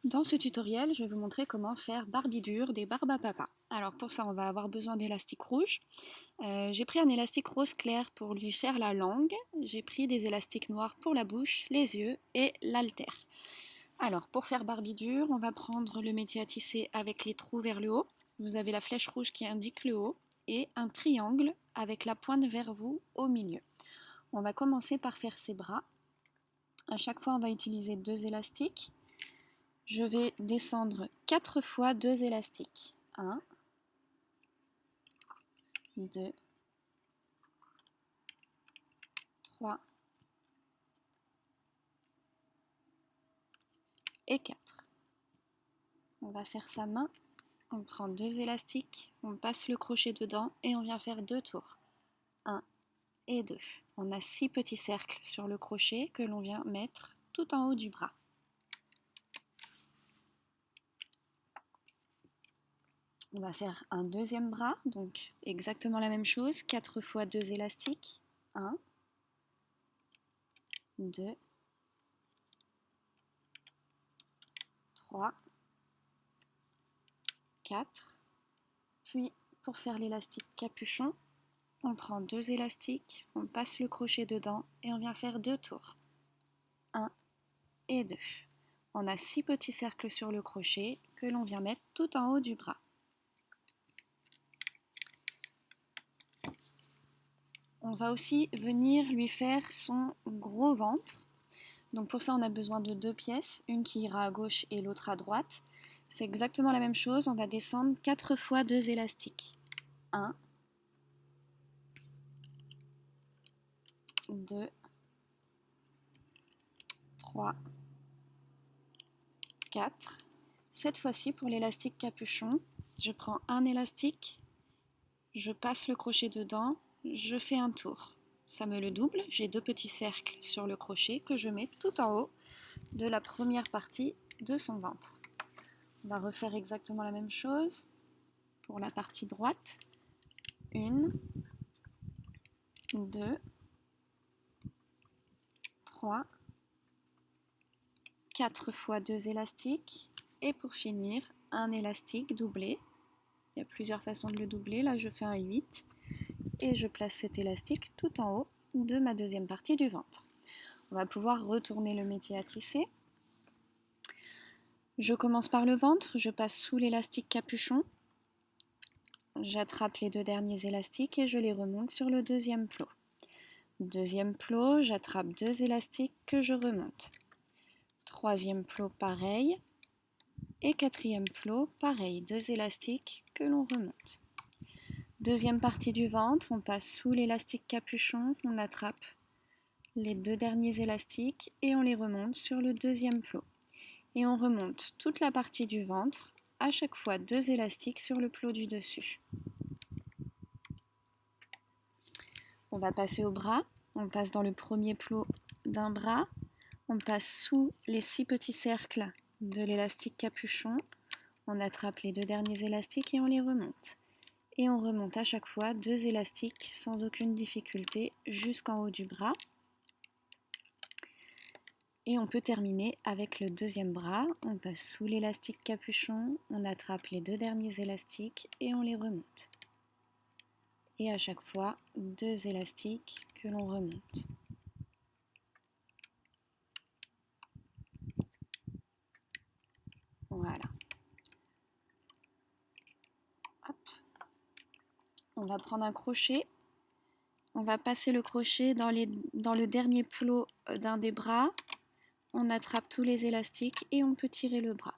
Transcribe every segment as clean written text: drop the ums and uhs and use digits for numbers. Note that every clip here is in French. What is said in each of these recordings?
Dans ce tutoriel, je vais vous montrer comment faire Barbie-Dur des barbes à papa. Alors pour ça, on va avoir besoin d'élastique rouge. J'ai pris un élastique rose clair pour lui faire la langue. J'ai pris des élastiques noirs pour la bouche, les yeux et l'haltère. Alors pour faire Barbie-Dur, on va prendre le métier à tisser avec les trous vers le haut. Vous avez la flèche rouge qui indique le haut et un triangle avec la pointe vers vous au milieu. On va commencer par faire ses bras. À chaque fois, on va utiliser 2 élastiques. Je vais descendre 4 fois 2 élastiques. 1, 2, 3 et 4. On va faire sa main. On prend 2 élastiques, on passe le crochet dedans et on vient faire 2 tours. 1 et 2. On a 6 petits cercles sur le crochet que l'on vient mettre tout en haut du bras. On va faire un deuxième bras, donc exactement la même chose, 4 fois 2 élastiques. 1, 2, 3, 4. Puis pour faire l'élastique capuchon, on prend 2 élastiques, on passe le crochet dedans et on vient faire 2 tours. 1 et 2. On a 6 petits cercles sur le crochet que l'on vient mettre tout en haut du bras. On va aussi venir lui faire son gros ventre. Donc pour ça, on a besoin de 2 pièces, une qui ira à gauche et l'autre à droite. C'est exactement la même chose, on va descendre 4 fois 2 élastiques. 1, 2, 3, 4. Cette fois-ci, pour l'élastique capuchon, je prends un élastique, je passe le crochet dedans, je fais un tour. Ça me le double, j'ai 2 petits cercles sur le crochet que je mets tout en haut de la première partie de son ventre. On va refaire exactement la même chose pour la partie droite. 1, 2, 3, 4 fois 2 élastiques et pour finir, un élastique doublé. Il y a plusieurs façons de le doubler, là je fais un 8 et je place cet élastique tout en haut de ma deuxième partie du ventre. On va pouvoir retourner le métier à tisser. Je commence par le ventre, je passe sous l'élastique capuchon, j'attrape les 2 derniers élastiques et je les remonte sur le deuxième plot. Deuxième plot, j'attrape 2 élastiques que je remonte. Troisième plot, pareil. Et quatrième plot, pareil, 2 élastiques que l'on remonte. Deuxième partie du ventre, on passe sous l'élastique capuchon, on attrape les 2 derniers élastiques et on les remonte sur le deuxième plot. Et on remonte toute la partie du ventre, à chaque fois 2 élastiques sur le plot du dessus. On va passer au bras, on passe dans le premier plot d'un bras, on passe sous les 6 petits cercles de l'élastique capuchon, on attrape les 2 derniers élastiques et on les remonte. Et on remonte à chaque fois 2 élastiques sans aucune difficulté jusqu'en haut du bras. Et on peut terminer avec le deuxième bras. On passe sous l'élastique capuchon, on attrape les 2 derniers élastiques et on les remonte. Et à chaque fois, 2 élastiques que l'on remonte. Voilà. Hop. On va prendre un crochet. On va passer le crochet dans le dernier plot d'un des bras. On attrape tous les élastiques et on peut tirer le bras.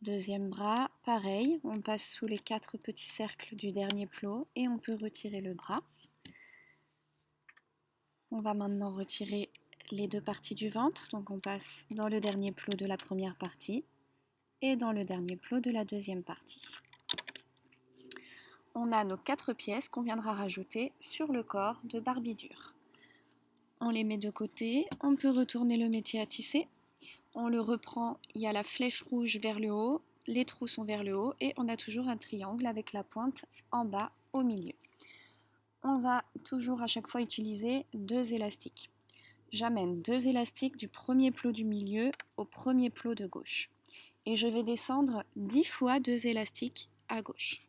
Deuxième bras, pareil, on passe sous les 4 petits cercles du dernier plot et on peut retirer le bras. On va maintenant retirer les 2 parties du ventre, donc on passe dans le dernier plot de la première partie et dans le dernier plot de la deuxième partie. On a nos 4 pièces qu'on viendra rajouter sur le corps de Barbie-Dur. On les met de côté, on peut retourner le métier à tisser. On le reprend, il y a la flèche rouge vers le haut, les trous sont vers le haut et on a toujours un triangle avec la pointe en bas au milieu. On va toujours à chaque fois utiliser 2 élastiques. J'amène 2 élastiques du premier plot du milieu au premier plot de gauche. et je vais descendre 10 fois 2 élastiques à gauche.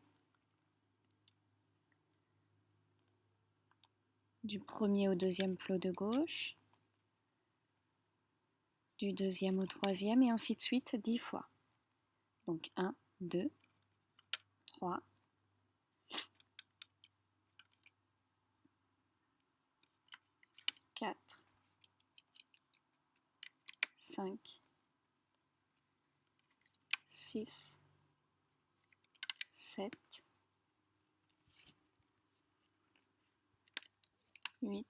Du premier au deuxième plot de gauche, du deuxième au troisième et ainsi de suite 10 fois. Donc 1, 2, 3, 4, 5, 6, 7, 8,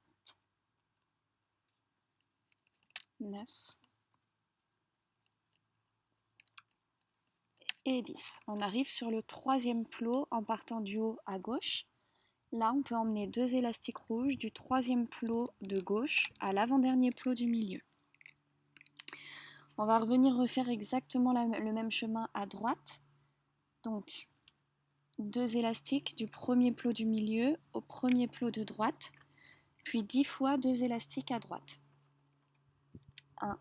9 et 10. On arrive sur le troisième plot en partant du haut à gauche. Là, on peut emmener 2 élastiques rouges du troisième plot de gauche à l'avant-dernier plot du milieu. On va revenir refaire exactement le même chemin à droite. Donc, 2 élastiques du premier plot du milieu au premier plot de droite, puis 10 fois 2 élastiques à droite. 1,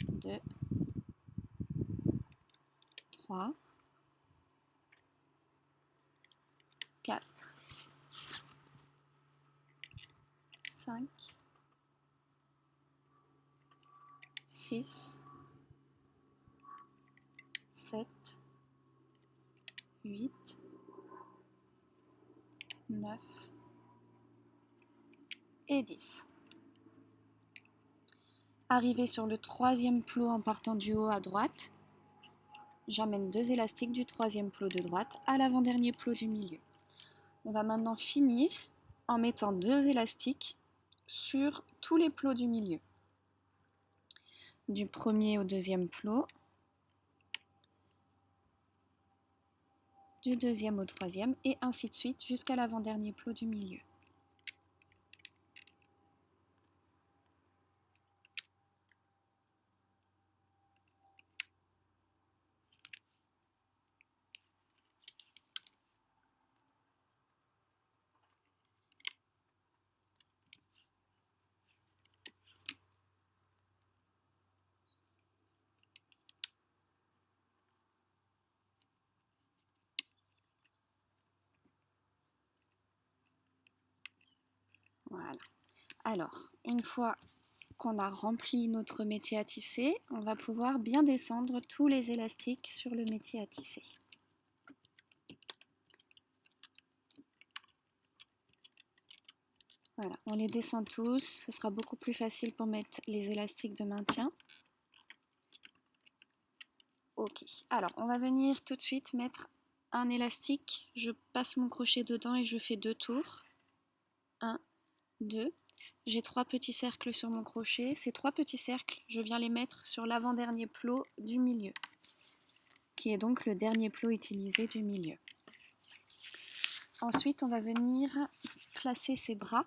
2, 3, 4, 5, 6, 7, 8, 9 et 10. Arrivé sur le troisième plot en partant du haut à droite, j'amène 2 élastiques du troisième plot de droite à l'avant-dernier plot du milieu. On va maintenant finir en mettant 2 élastiques sur tous les plots du milieu. Du premier au deuxième plot, du deuxième au troisième et ainsi de suite jusqu'à l'avant-dernier plot du milieu. Voilà. Alors, une fois qu'on a rempli notre métier à tisser, on va pouvoir bien descendre tous les élastiques sur le métier à tisser. Voilà, on les descend tous, ce sera beaucoup plus facile pour mettre les élastiques de maintien. Ok, alors on va venir tout de suite mettre un élastique, je passe mon crochet dedans et je fais 2 tours. 1, 2, j'ai 3 petits cercles sur mon crochet, ces 3 petits cercles, je viens les mettre sur l'avant-dernier plot du milieu, qui est donc le dernier plot utilisé du milieu. Ensuite, on va venir placer ses bras.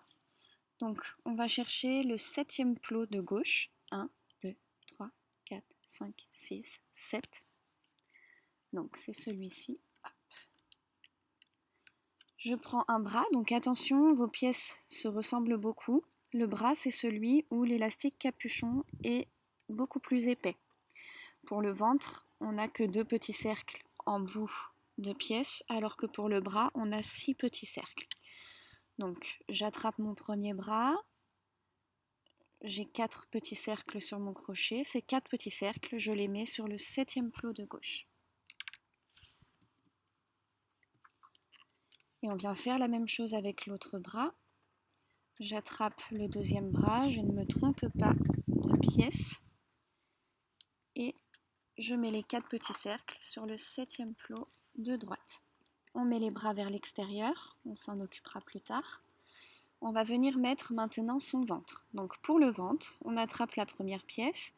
Donc, on va chercher le 7e plot de gauche. 1, 2, 3, 4, 5, 6, 7. Donc, c'est celui-ci. Je prends un bras. Donc, attention, vos pièces se ressemblent beaucoup. Le bras, c'est celui où l'élastique capuchon est beaucoup plus épais. Pour le ventre, on n'a que 2 petits cercles en bout de pièce, alors que pour le bras, on a 6 petits cercles. Donc, j'attrape mon premier bras, j'ai 4 petits cercles sur mon crochet. Ces 4 petits cercles, je les mets sur le 7e plot de gauche. Et on vient faire la même chose avec l'autre bras. J'attrape le deuxième bras, je ne me trompe pas de pièce. Et je mets les 4 petits cercles sur le 7e plot de droite. On met les bras vers l'extérieur, on s'en occupera plus tard. On va venir mettre maintenant son ventre. Donc pour le ventre, on attrape la première pièce.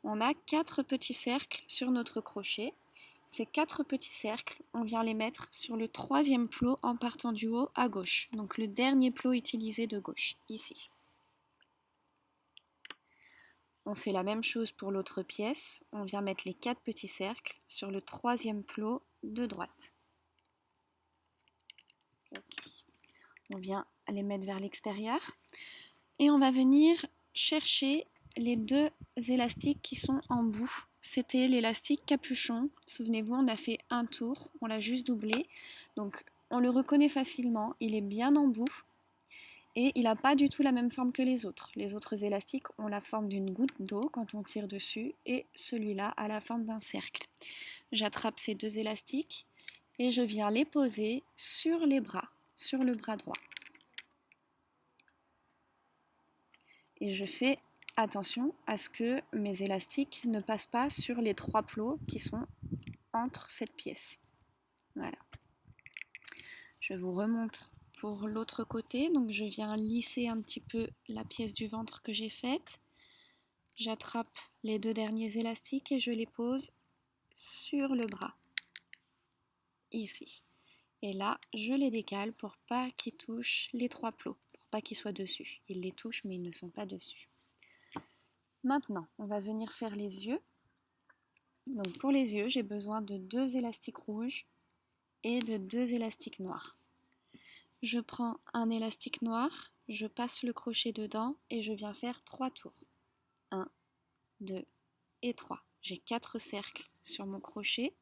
On a 4 petits cercles sur notre crochet. Ces 4 petits cercles, on vient les mettre sur le 3e plot en partant du haut à gauche. Donc le dernier plot utilisé de gauche, ici. On fait la même chose pour l'autre pièce. On vient mettre les 4 petits cercles sur le 3e plot de droite. Okay. On vient les mettre vers l'extérieur. Et on va venir chercher les deux élastiques qui sont en bout. C'était l'élastique capuchon. Souvenez-vous, on a fait un tour, on l'a juste doublé. Donc on le reconnaît facilement, il est bien en bout et il n'a pas du tout la même forme que les autres. Les autres élastiques ont la forme d'une goutte d'eau quand on tire dessus et celui-là a la forme d'un cercle. J'attrape ces deux élastiques et je viens les poser sur les bras, sur le bras droit. Et je fais attention à ce que mes élastiques ne passent pas sur les 3 plots qui sont entre cette pièce. Voilà. Je vous remontre pour l'autre côté. Donc je viens lisser un petit peu la pièce du ventre que j'ai faite. J'attrape les 2 derniers élastiques et je les pose sur le bras. Ici. Et là, je les décale pour pas qu'ils touchent les 3 plots, pour pas qu'ils soient dessus. Ils les touchent mais ils ne sont pas dessus. Maintenant, on va venir faire les yeux. Donc pour les yeux, j'ai besoin de 2 élastiques rouges et de 2 élastiques noirs. Je prends un élastique noir, je passe le crochet dedans et je viens faire 3 tours. 1, 2 et 3. J'ai 4 cercles sur mon crochet.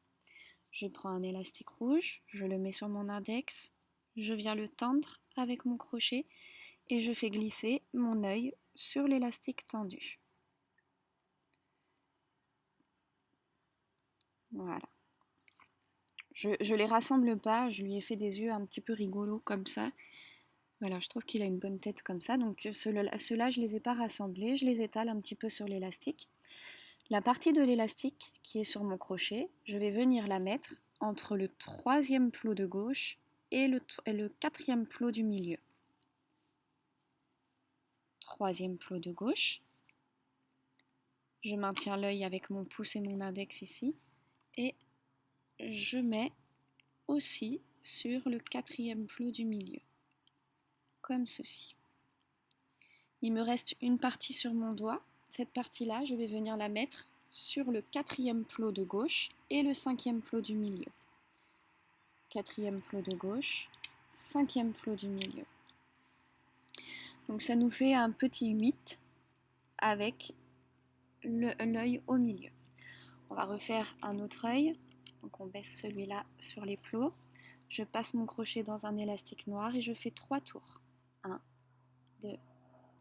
Je prends un élastique rouge, je le mets sur mon index, je viens le tendre avec mon crochet et je fais glisser mon œil sur l'élastique tendu. Voilà. Je les rassemble pas, je lui ai fait des yeux un petit peu rigolos comme ça. Voilà, je trouve qu'il a une bonne tête comme ça. Donc ceux-là, je les ai pas rassemblés, je les étale un petit peu sur l'élastique. La partie de l'élastique qui est sur mon crochet, je vais venir la mettre entre le 3e plot de gauche et le 4e plot du milieu. 3e plot de gauche. Je maintiens l'œil avec mon pouce et mon index ici. Et je mets aussi sur le 4e plot du milieu. Comme ceci. Il me reste une partie sur mon doigt. Cette partie-là, je vais venir la mettre sur le 4e plot de gauche et le 5e plot du milieu. 4e plot de gauche, 5e plot du milieu. Donc ça nous fait un petit 8 avec l'œil au milieu. On va refaire un autre œil. Donc on baisse celui-là sur les plots. Je passe mon crochet dans un élastique noir et je fais 3 tours. 1, 2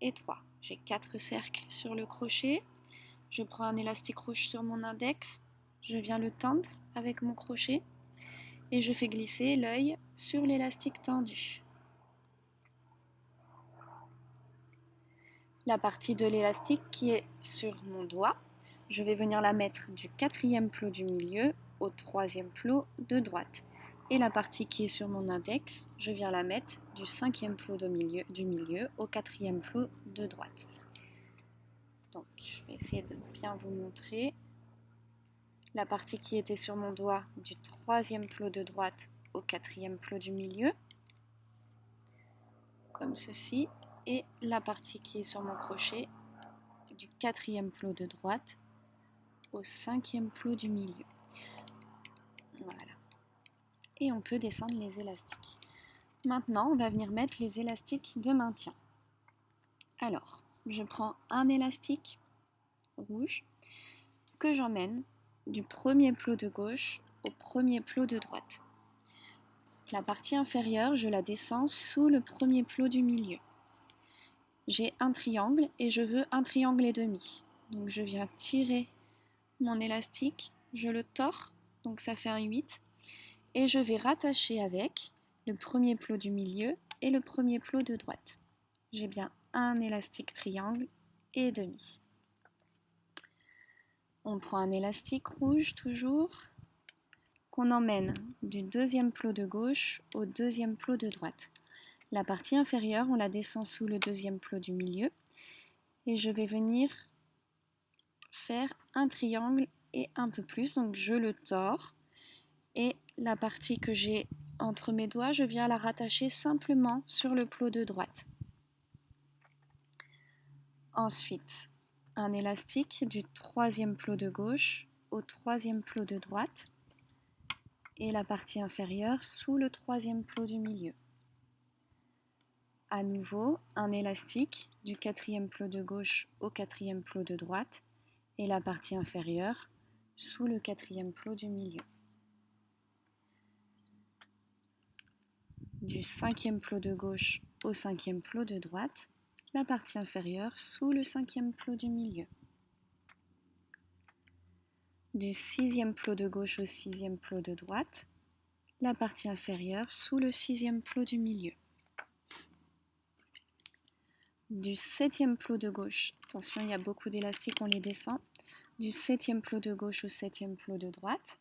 et 3. J'ai 4 cercles sur le crochet. Je prends un élastique rouge sur mon index. Je viens le tendre avec mon crochet et je fais glisser l'œil sur l'élastique tendu. La partie de l'élastique qui est sur mon doigt, je vais venir la mettre du 4e plot du milieu au 3e plot de droite. Et la partie qui est sur mon index, je viens la mettre du 5e plot du milieu au 4e plot de droite. Donc, je vais essayer de bien vous montrer. La partie qui était sur mon doigt du 3e plot de droite au 4e plot du milieu, comme ceci, et la partie qui est sur mon crochet du 4e plot de droite au 5e plot du milieu. Voilà. Et on peut descendre les élastiques. Maintenant, on va venir mettre les élastiques de maintien. Alors, je prends un élastique rouge que j'emmène du 1er plot de gauche au 1er plot de droite. La partie inférieure, je la descends sous le 1er plot du milieu. J'ai un triangle et je veux un triangle et demi. Donc je viens tirer mon élastique, je le tords, donc ça fait un 8, et je vais rattacher avec le 1er plot du milieu et le 1er plot de droite. J'ai bien un élastique triangle et demi. On prend un élastique rouge toujours, qu'on emmène du 2e plot de gauche au 2e plot de droite. La partie inférieure, on la descend sous le 2e plot du milieu et je vais venir faire un triangle et un peu plus, donc je le tords et la partie que j'ai entre mes doigts, je viens la rattacher simplement sur le plot de droite. Ensuite, un élastique du 3e plot de gauche au 3e plot de droite et la partie inférieure sous le 3e plot du milieu. À nouveau, un élastique du quatrième plot de gauche au quatrième plot de droite et la partie inférieure sous le quatrième plot du milieu. Du cinquième plot de gauche au cinquième plot de droite, la partie inférieure sous le cinquième plot du milieu. Du sixième plot de gauche au sixième plot de droite, la partie inférieure sous le sixième plot du milieu. Du septième plot de gauche, attention il y a beaucoup d'élastiques, on les descend, du septième plot de gauche au septième plot de droite,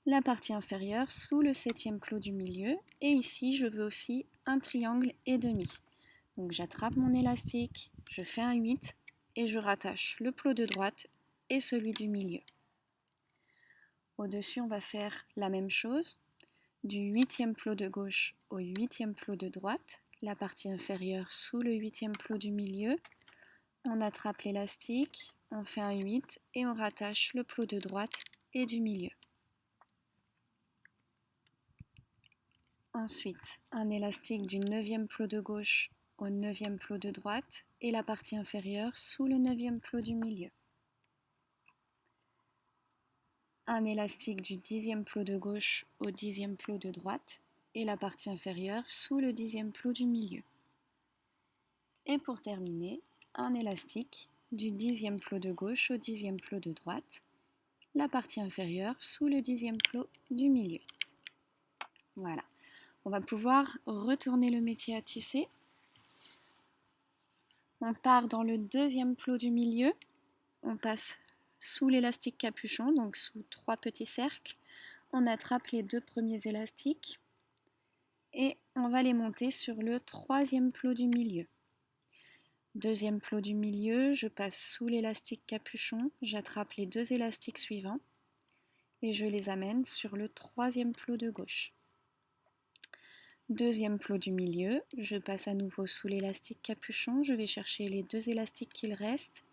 la partie inférieure sous le septième plot du milieu, et ici je veux aussi un triangle et demi. Donc j'attrape mon élastique, je fais un 8 et je rattache le plot de droite et celui du milieu. Au-dessus on va faire la même chose, du huitième plot de gauche au huitième plot de droite, la partie inférieure sous le huitième plot du milieu, on attrape l'élastique, on fait un 8 et on rattache le plot de droite et du milieu. Ensuite, un élastique du neuvième plot de gauche au neuvième plot de droite et la partie inférieure sous le neuvième plot du milieu. Un élastique du dixième plot de gauche au dixième plot de droite et la partie inférieure sous le dixième plot du milieu. Et pour terminer, un élastique du dixième plot de gauche au dixième plot de droite, la partie inférieure sous le dixième plot du milieu. Voilà, on va pouvoir retourner le métier à tisser. On part dans le deuxième plot du milieu, on passe sous l'élastique capuchon, donc sous 3 petits cercles, on attrape les 2 premiers élastiques et on va les monter sur le troisième plot du milieu. Deuxième plot du milieu, je passe sous l'élastique capuchon, j'attrape les 2 élastiques suivants et je les amène sur le troisième plot de gauche. Deuxième plot du milieu, je passe à nouveau sous l'élastique capuchon, je vais chercher les 2 élastiques qui restent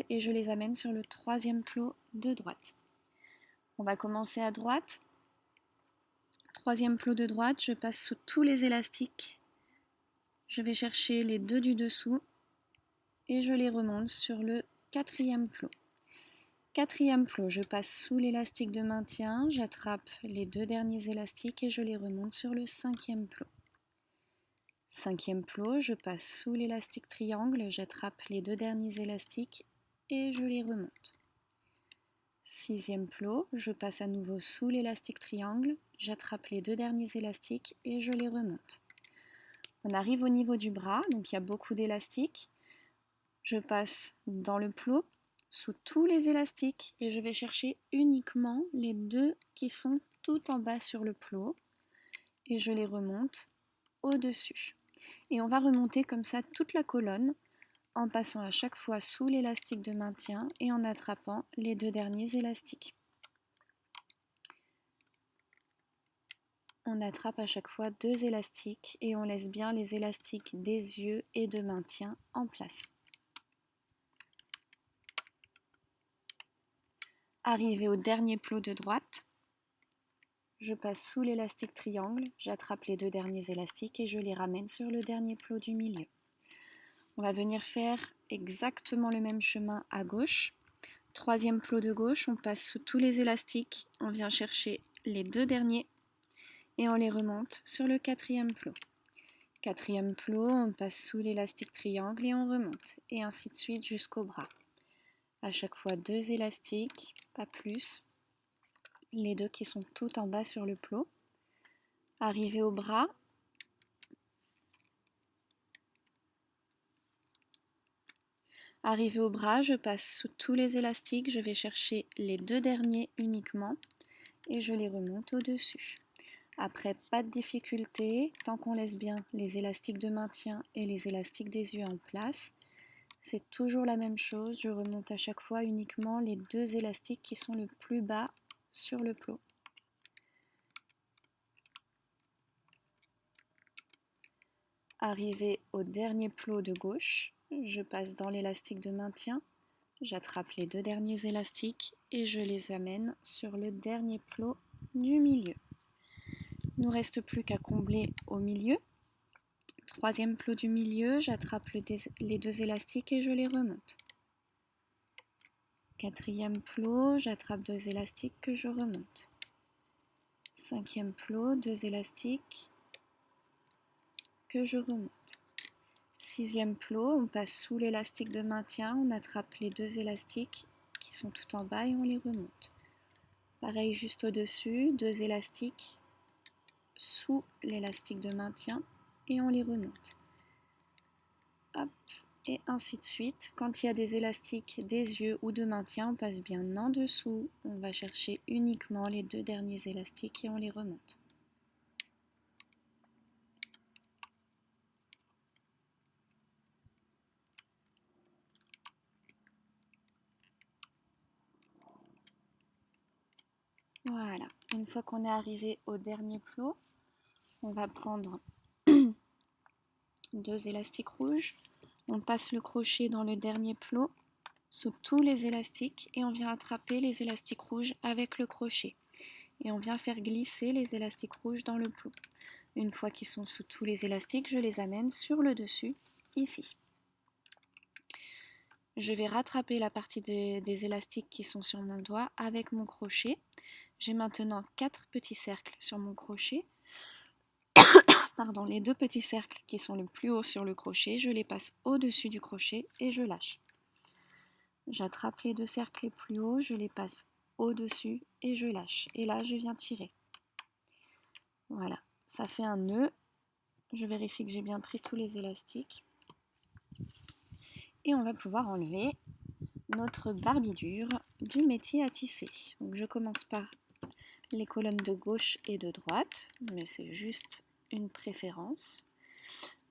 et je les amène sur le troisième plot de droite. On va commencer à droite. Troisième plot de droite, je passe sous tous les élastiques. Je vais chercher les 2 du dessous et je les remonte sur le quatrième plot. Quatrième plot, je passe sous l'élastique de maintien, j'attrape les 2 derniers élastiques et je les remonte sur le cinquième plot. Cinquième plot, je passe sous l'élastique triangle, j'attrape les 2 derniers élastiques et je les remonte. Sixième plot, je passe à nouveau sous l'élastique triangle, j'attrape les 2 derniers élastiques et je les remonte. On arrive au niveau du bras, donc il y a beaucoup d'élastiques. Je passe dans le plot, sous tous les élastiques et je vais chercher uniquement les 2 qui sont tout en bas sur le plot et je les remonte au-dessus. Et on va remonter comme ça toute la colonne en passant à chaque fois sous l'élastique de maintien et en attrapant les 2 derniers élastiques. On attrape à chaque fois 2 élastiques et on laisse bien les élastiques des yeux et de maintien en place. Arrivé au dernier plot de droite, je passe sous l'élastique triangle, j'attrape les 2 derniers élastiques et je les ramène sur le dernier plot du milieu. On va venir faire exactement le même chemin à gauche. Troisième plot de gauche, on passe sous tous les élastiques, on vient chercher les 2 derniers et on les remonte sur le quatrième plot. Quatrième plot, on passe sous l'élastique triangle et on remonte, et ainsi de suite jusqu'au bras. À chaque fois 2 élastiques, pas plus, les 2 qui sont tout en bas sur le plot. Arrivé au bras, je passe sous tous les élastiques, je vais chercher les 2 derniers uniquement et je les remonte au-dessus. Après, pas de difficulté, tant qu'on laisse bien les élastiques de maintien et les élastiques des yeux en place, c'est toujours la même chose, je remonte à chaque fois uniquement les 2 élastiques qui sont le plus bas sur le plot. Arrivé au dernier plot de gauche, je passe dans l'élastique de maintien, j'attrape les 2 derniers élastiques et je les amène sur le dernier plot du milieu. Il ne nous reste plus qu'à combler au milieu. Troisième plot du milieu, j'attrape les deux élastiques et je les remonte. Quatrième plot, j'attrape deux élastiques que je remonte. Cinquième plot, deux élastiques que je remonte. Sixième plot, on passe sous l'élastique de maintien, on attrape les deux élastiques qui sont tout en bas et on les remonte. Pareil juste au-dessus, deux élastiques sous l'élastique de maintien et on les remonte. Hop, et ainsi de suite. Quand il y a des élastiques des yeux ou de maintien, on passe bien en dessous. On va chercher uniquement les deux derniers élastiques et on les remonte. Voilà, une fois qu'on est arrivé au dernier plot, on va prendre deux élastiques rouges, on passe le crochet dans le dernier plot sous tous les élastiques et on vient attraper les élastiques rouges avec le crochet et on vient faire glisser les élastiques rouges dans le plot. Une fois qu'ils sont sous tous les élastiques, je les amène sur le dessus ici. Je vais rattraper la partie des élastiques qui sont sur mon doigt avec mon crochet. J'ai maintenant 4 petits cercles sur mon crochet. Pardon, les deux petits cercles qui sont le plus haut sur le crochet, je les passe au-dessus du crochet et je lâche. J'attrape les deux cercles les plus hauts, je les passe au-dessus et je lâche. Et là, je viens tirer. Voilà, ça fait un nœud. Je vérifie que j'ai bien pris tous les élastiques. Et on va pouvoir enlever notre barbidure du métier à tisser. Donc je commence par les colonnes de gauche et de droite, mais c'est juste une préférence.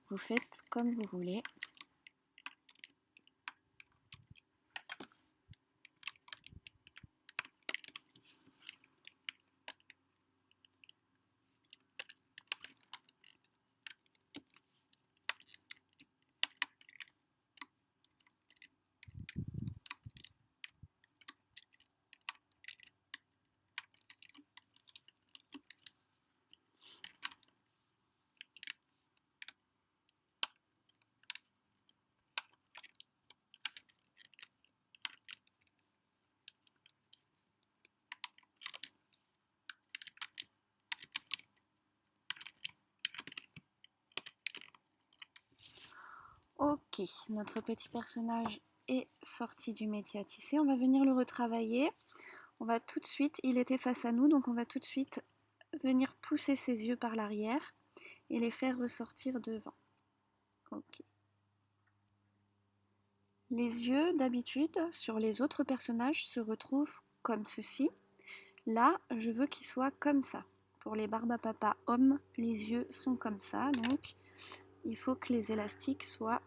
Vous faites comme vous voulez. Ok, notre petit personnage est sorti du métier à tisser. On va venir le retravailler. On va tout de suite, il était face à nous, donc on va tout de suite venir pousser ses yeux par l'arrière et les faire ressortir devant. Ok. Les yeux, d'habitude, sur les autres personnages se retrouvent comme ceci. Là, je veux qu'ils soient comme ça. Pour les Barbapapa hommes, les yeux sont comme ça, donc il faut que les élastiques soient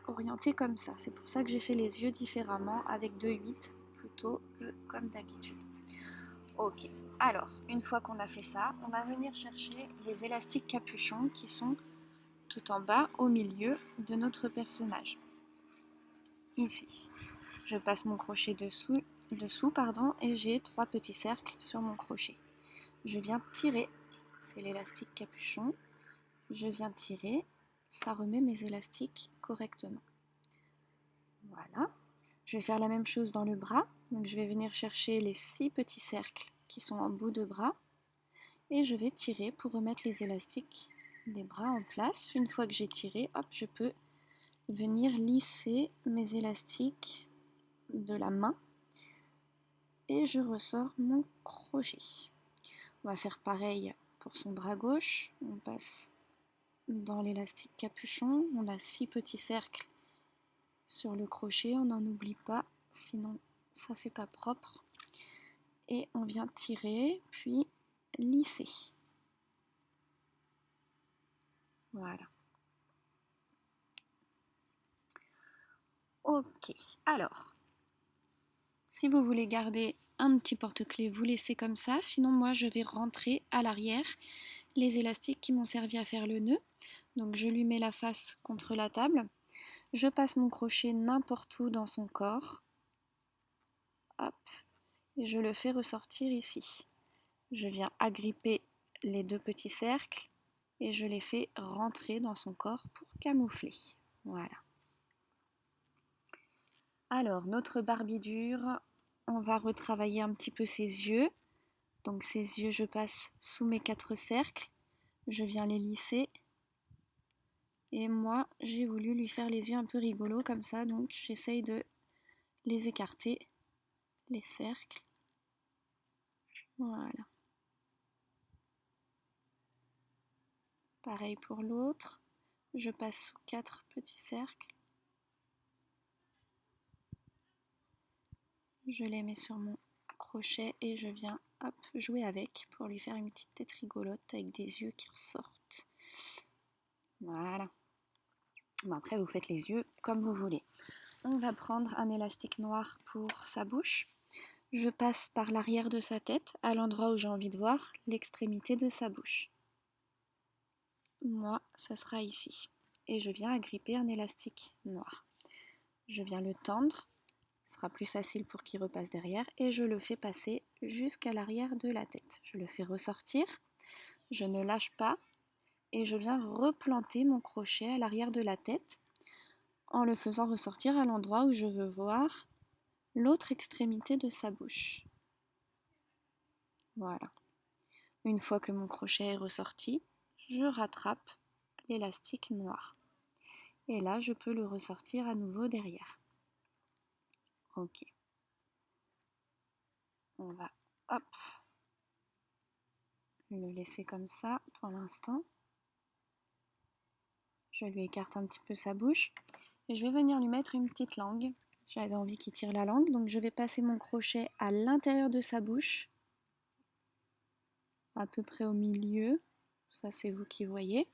orientés comme ça. C'est pour ça que j'ai fait les yeux différemment avec 2,8 plutôt que comme d'habitude. Ok, alors, une fois qu'on a fait ça, on va venir chercher les élastiques capuchons qui sont tout en bas au milieu de notre personnage. Ici, je passe mon crochet dessous et j'ai 3 petits cercles sur mon crochet. Je viens tirer, c'est l'élastique capuchon, je viens tirer, ça remet mes élastiques correctement. Voilà, je vais faire la même chose dans le bras, donc je vais venir chercher les 6 petits cercles qui sont en bout de bras et je vais tirer pour remettre les élastiques des bras en place. Une fois que j'ai tiré, hop, je peux venir lisser mes élastiques de la main et je ressors mon crochet. On va faire pareil pour son bras gauche. On passe dans l'élastique capuchon. On a 6 petits cercles sur le crochet. On n'en oublie pas, sinon ça fait pas propre. Et on vient tirer, puis lisser. Voilà. Ok, alors, si vous voulez garder un petit porte-clés, vous laissez comme ça. Sinon, moi, je vais rentrer à l'arrière les élastiques qui m'ont servi à faire le nœud. Donc, je lui mets la face contre la table. Je passe mon crochet n'importe où dans son corps. Hop, et je le fais ressortir ici. Je viens agripper les 2 petits cercles et je les fais rentrer dans son corps pour camoufler. Voilà. Alors, notre Barbie dure, on va retravailler un petit peu ses yeux. Donc ses yeux, je passe sous mes 4 cercles, je viens les lisser. Et moi, j'ai voulu lui faire les yeux un peu rigolos comme ça, donc j'essaye de les écarter, les cercles. Voilà. Pareil pour l'autre, je passe sous 4 petits cercles. Je les mets sur mon crochet et je viens hop, jouer avec pour lui faire une petite tête rigolote avec des yeux qui ressortent. Voilà. Bon, après, vous faites les yeux comme vous voulez. On va prendre un élastique noir pour sa bouche. Je passe par l'arrière de sa tête, à l'endroit où j'ai envie de voir l'extrémité de sa bouche. Moi, ça sera ici. Et je viens agripper un élastique noir. Je viens le tendre, ce sera plus facile pour qu'il repasse derrière, et je le fais passer jusqu'à l'arrière de la tête. Je le fais ressortir, je ne lâche pas, et je viens replanter mon crochet à l'arrière de la tête en le faisant ressortir à l'endroit où je veux voir l'autre extrémité de sa bouche. Voilà. Une fois que mon crochet est ressorti, je rattrape l'élastique noir. Et là, je peux le ressortir à nouveau derrière. Ok. On va, hop, le laisser comme ça pour l'instant. Je lui écarte un petit peu sa bouche. Et je vais venir lui mettre une petite langue. J'avais envie qu'il tire la langue, donc je vais passer mon crochet à l'intérieur de sa bouche, à peu près au milieu. Ça, c'est vous qui voyez.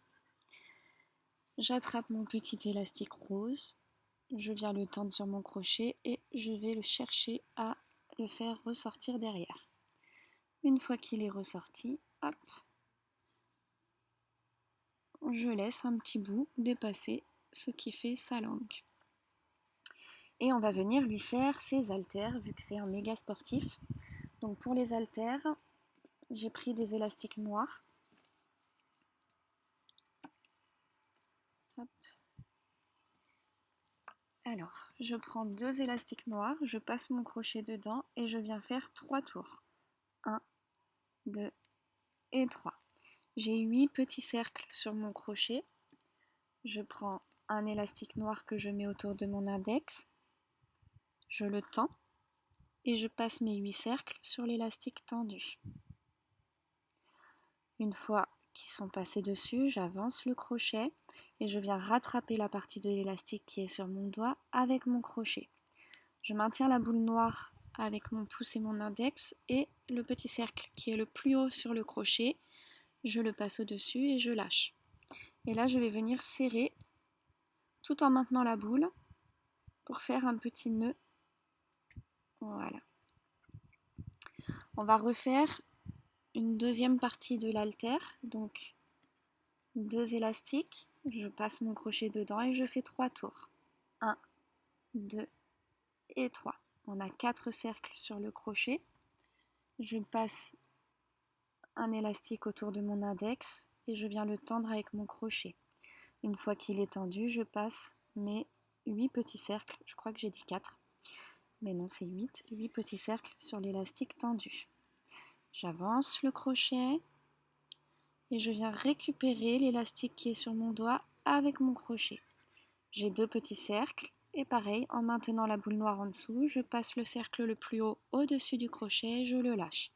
J'attrape mon petit élastique rose. Je viens le tendre sur mon crochet et je vais le chercher à le faire ressortir derrière. Une fois qu'il est ressorti, hop, je laisse un petit bout dépasser ce qui fait sa langue. Et on va venir lui faire ses haltères vu que c'est un méga sportif. Donc pour les haltères, j'ai pris des élastiques noirs. Hop. Alors, je prends 2 élastiques noirs, je passe mon crochet dedans et je viens faire 3 tours. 1, 2 et 3. J'ai 8 petits cercles sur mon crochet. Je prends un élastique noir que je mets autour de mon index. Je le tends et je passe mes 8 cercles sur l'élastique tendu. Une fois qu'ils sont passés dessus, j'avance le crochet et je viens rattraper la partie de l'élastique qui est sur mon doigt avec mon crochet. Je maintiens la boule noire avec mon pouce et mon index et le petit cercle qui est le plus haut sur le crochet, je le passe au-dessus et je lâche. Et là, je vais venir serrer tout en maintenant la boule pour faire un petit nœud. Voilà. On va refaire une deuxième partie de l'haltère, donc 2 élastiques, je passe mon crochet dedans et je fais 3 tours. 1, 2 et 3. On a 4 cercles sur le crochet. Je passe un élastique autour de mon index et je viens le tendre avec mon crochet. Une fois qu'il est tendu, je passe mes 8 petits cercles, je crois que j'ai dit 4, mais non c'est 8 petits cercles sur l'élastique tendu. J'avance le crochet et je viens récupérer l'élastique qui est sur mon doigt avec mon crochet. J'ai 2 petits cercles et pareil, en maintenant la boule noire en dessous, je passe le cercle le plus haut au-dessus du crochet et je le lâche.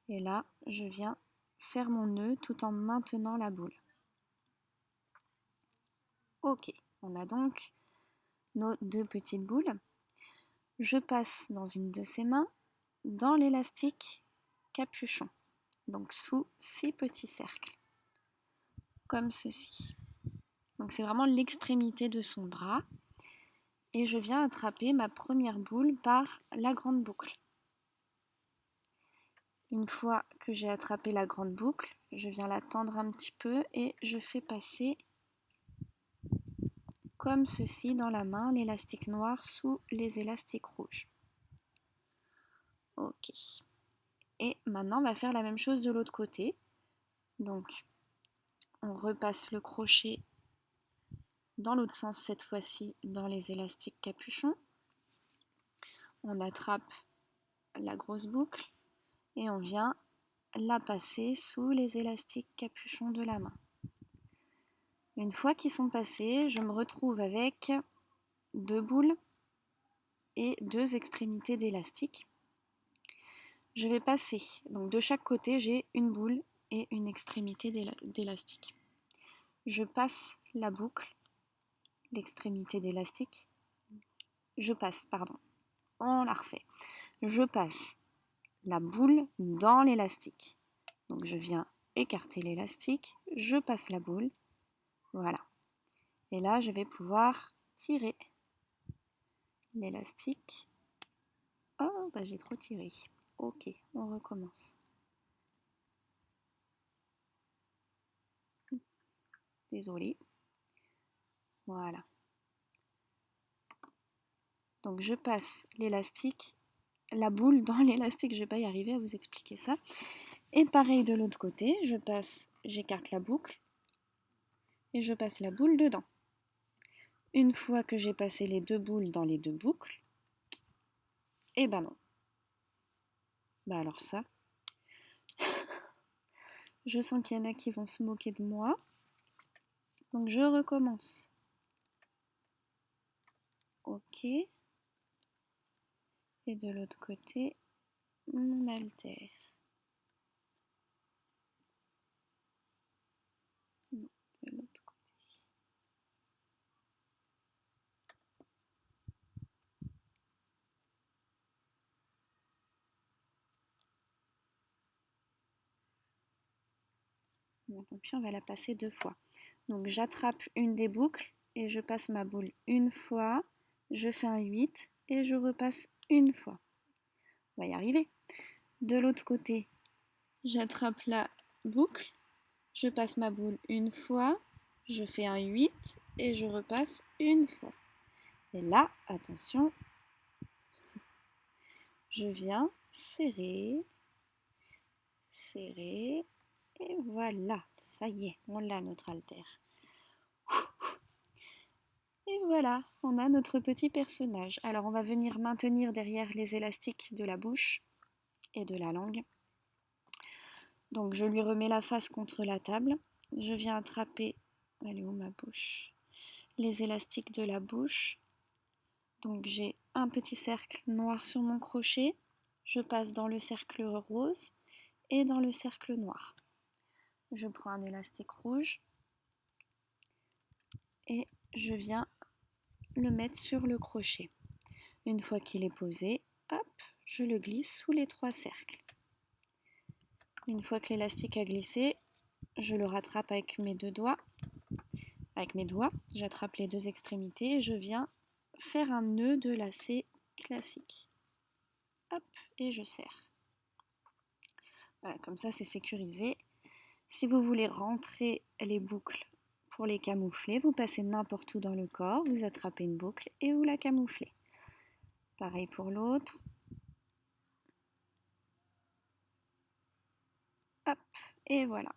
Et là, je viens faire mon nœud tout en maintenant la boule. Ok, on a donc nos 2 petites boules. Je passe dans une de ces mains dans l'élastique capuchon, donc sous ces petits cercles, comme ceci. Donc c'est vraiment l'extrémité de son bras. Et je viens attraper ma première boule par la grande boucle. Une fois que j'ai attrapé la grande boucle, je viens la tendre un petit peu et je fais passer comme ceci dans la main l'élastique noir sous les élastiques rouges. Ok. Et maintenant on va faire la même chose de l'autre côté. Donc On repasse le crochet dans l'autre sens cette fois-ci dans les élastiques capuchons. On attrape la grosse boucle et on vient la passer sous les élastiques capuchons de la main. Une fois qu'ils sont passés, je me retrouve avec 2 boules et 2 extrémités d'élastique. Je vais passer, donc de chaque côté j'ai une boule et une extrémité d'élastique. Je passe la boucle, l'extrémité d'élastique, on la refait. Je passe la boule dans l'élastique. Donc je viens écarter l'élastique, je passe la boule, voilà. Et là je vais pouvoir tirer l'élastique. Oh, bah j'ai trop tiré. Ok, on recommence. Désolée. Voilà. Donc je passe l'élastique, la boule dans l'élastique, je vais pas y arriver à vous expliquer ça. Et pareil de l'autre côté, j'écarte la boucle et je passe la boule dedans. Une fois que j'ai passé les 2 boules dans les 2 boucles, et ben non. Bah alors ça, je sens qu'il y en a qui vont se moquer de moi. Donc je recommence. Ok. Et de l'autre côté, mon haltère. Non, de l'autre côté. Bon, tant pis, on va la passer 2 fois. Donc j'attrape une des boucles et je passe ma boule une fois, je fais un 8 et je repasse une fois. On va y arriver. De l'autre côté, j'attrape la boucle, je passe ma boule une fois, je fais un 8 et je repasse une fois. Et là, attention, je viens serrer, serrer, et voilà, ça y est, on l'a notre haltère. Et voilà, on a notre petit personnage. Alors on va venir maintenir derrière les élastiques de la bouche et de la langue. Donc je lui remets la face contre la table. Je viens attraper, elle est où ma bouche? Les élastiques de la bouche. Donc j'ai un petit cercle noir sur mon crochet. Je passe dans le cercle rose et dans le cercle noir. Je prends un élastique rouge et je viens le mettre sur le crochet. Une fois qu'il est posé, hop, je le glisse sous les 3 cercles. Une fois que l'élastique a glissé, je le rattrape avec mes 2 doigts. Avec mes doigts, j'attrape les 2 extrémités et je viens faire un nœud de lacet classique. Hop, et je serre. Voilà, comme ça c'est sécurisé. Si vous voulez rentrer les boucles pour les camoufler, vous passez n'importe où dans le corps, vous attrapez une boucle et vous la camouflez. Pareil pour l'autre. Hop, et voilà.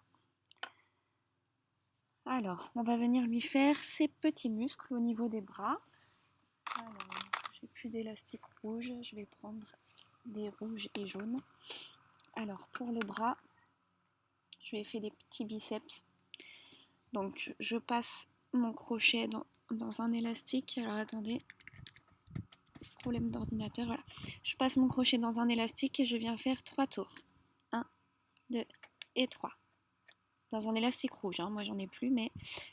Alors, on va venir lui faire ses petits muscles au niveau des bras. Alors, j'ai plus d'élastique rouge, je vais prendre des rouges et jaunes. Alors, pour le bras, je vais faire des petits biceps. Donc, je passe mon crochet dans un élastique. Alors, attendez, problème d'ordinateur, voilà. Je passe mon crochet dans un élastique et je viens faire 3 tours. 1, 2 et 3. Dans un élastique rouge, hein. Moi j'en ai plus, mais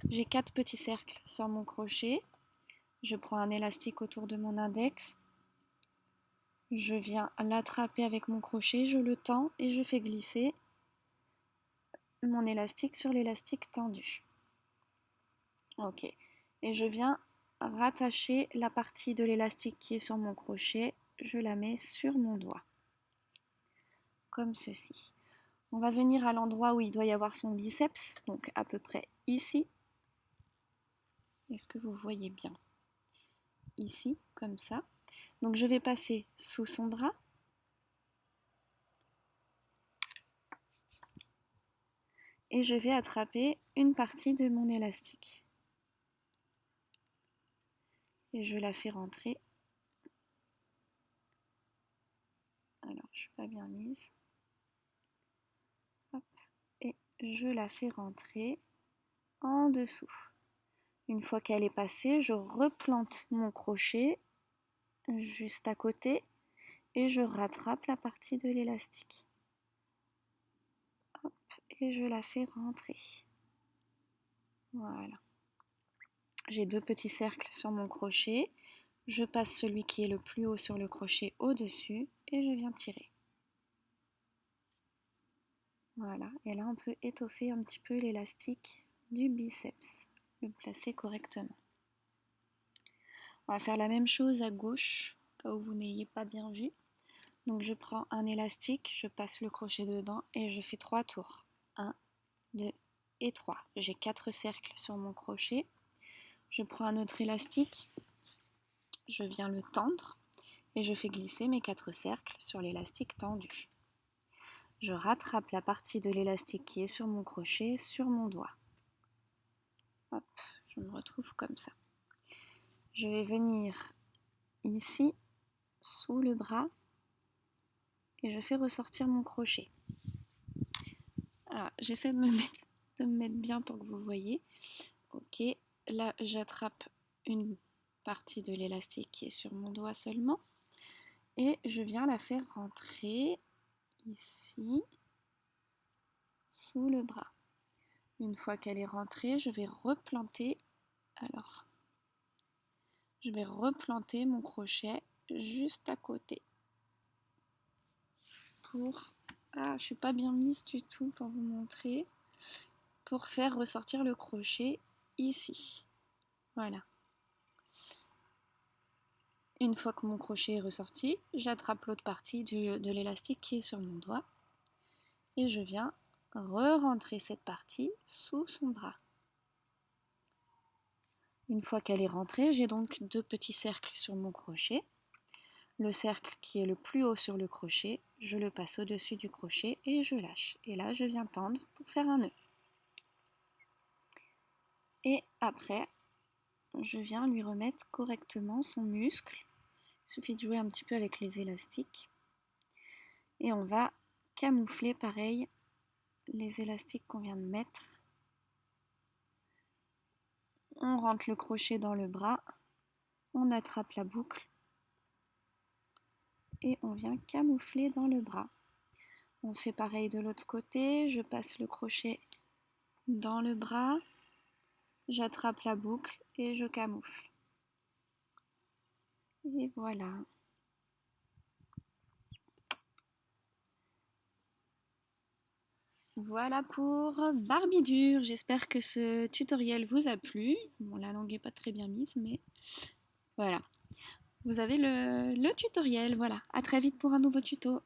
j'ai 4 petits cercles sur mon crochet. Je prends un élastique autour de mon index. Je viens l'attraper avec mon crochet, je le tends et je fais glisser mon élastique sur l'élastique tendu. Ok. Et je viens rattacher la partie de l'élastique qui est sur mon crochet. Je la mets sur mon doigt. Comme ceci. On va venir à l'endroit où il doit y avoir son biceps, donc à peu près ici. Est-ce que vous voyez bien? Ici, comme ça. Donc je vais passer sous son bras. et je vais attraper une partie de mon élastique. Et je la fais rentrer. Alors, je ne suis pas bien mise. Hop. Et je la fais rentrer en dessous. Une fois qu'elle est passée, je replante mon crochet juste à côté et je rattrape la partie de l'élastique. Hop, et je la fais rentrer. Voilà. J'ai 2 petits cercles sur mon crochet. Je passe celui qui est le plus haut sur le crochet au-dessus et je viens tirer. Voilà, et là on peut étoffer un petit peu l'élastique du biceps, le placer correctement. On va faire la même chose à gauche, au cas où vous n'ayez pas bien vu. Donc je prends un élastique, je passe le crochet dedans et je fais 3 tours. 1, 2 et 3. J'ai 4 cercles sur mon crochet. Je prends un autre élastique, je viens le tendre et je fais glisser mes 4 cercles sur l'élastique tendu. Je rattrape la partie de l'élastique qui est sur mon crochet sur mon doigt. Hop, je me retrouve comme ça. Je vais venir ici, sous le bras, et je fais ressortir mon crochet. Alors, j'essaie de me mettre bien pour que vous voyez. Ok, là j'attrape une partie de l'élastique qui est sur mon doigt seulement, et je viens la faire rentrer ici, sous le bras. Une fois qu'elle est rentrée, je vais replanter. Alors, je vais replanter mon crochet juste à côté pour... Ah, je suis pas bien mise du tout pour vous montrer. Pour faire ressortir le crochet ici. Voilà. Une fois que mon crochet est ressorti, j'attrape l'autre partie de l'élastique qui est sur mon doigt et je viens re-rentrer cette partie sous son bras. Une fois qu'elle est rentrée, j'ai donc 2 petits cercles sur mon crochet. Le cercle qui est le plus haut sur le crochet, je le passe au-dessus du crochet et je lâche. Et là, je viens tendre pour faire un nœud. Et après, je viens lui remettre correctement son muscle. Il suffit de jouer un petit peu avec les élastiques. Et on va camoufler pareil les élastiques qu'on vient de mettre. On rentre le crochet dans le bras, on attrape la boucle et on vient camoufler dans le bras. On fait pareil de l'autre côté, je passe le crochet dans le bras, j'attrape la boucle et je camoufle. Et voilà. Voilà pour Barbie-Dur. J'espère que ce tutoriel vous a plu. Bon, la langue n'est pas très bien mise, mais voilà. Vous avez le tutoriel. Voilà. À très vite pour un nouveau tuto.